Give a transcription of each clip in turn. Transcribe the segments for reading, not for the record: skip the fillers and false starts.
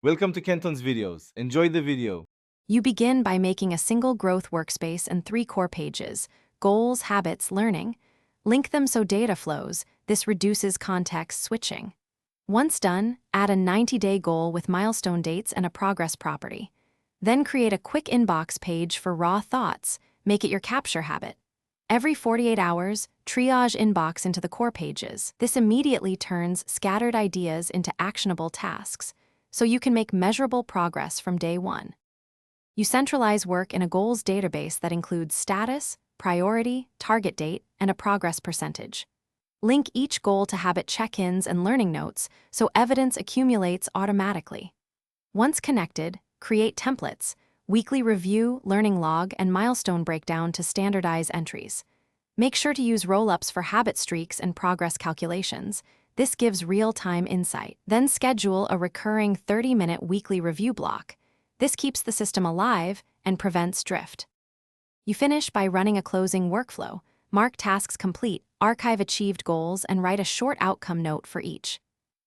Welcome to Kenton's videos. Enjoy the video. You begin by making a single growth workspace and 3 core pages: goals, habits, learning. Link them so data flows. This reduces context switching. Once done, add a 90-day goal with milestone dates and a progress property. Then create a quick inbox page for raw thoughts. Make it your capture habit. Every 48 hours, triage inbox into the core pages. This immediately turns scattered ideas into actionable tasks, so you can make measurable progress from day one. You centralize work in a goals database that includes status, priority, target date, and a progress percentage. Link each goal to habit check-ins and learning notes so evidence accumulates automatically. Once connected, create templates: weekly review, learning log, and milestone breakdown to standardize entries. Make sure to use roll-ups for habit streaks and progress calculations. This gives real-time insight. Then schedule a recurring 30-minute weekly review block. This keeps the system alive and prevents drift. You finish by running a closing workflow. Mark tasks complete, archive achieved goals, and write a short outcome note for each.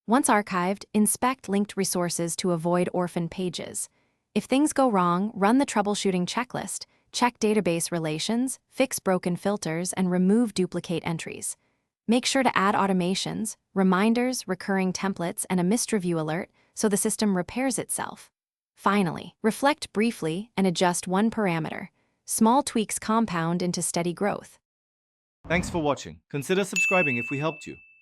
Once archived, inspect linked resources to avoid orphan pages. If things go wrong, run the troubleshooting checklist, check database relations, fix broken filters, and remove duplicate entries. Make sure to add automations, reminders, recurring templates, and a missed review alert so the system repairs itself. Finally, reflect briefly and adjust one parameter. Small tweaks compound into steady growth. Thanks for watching. Consider subscribing if we helped you.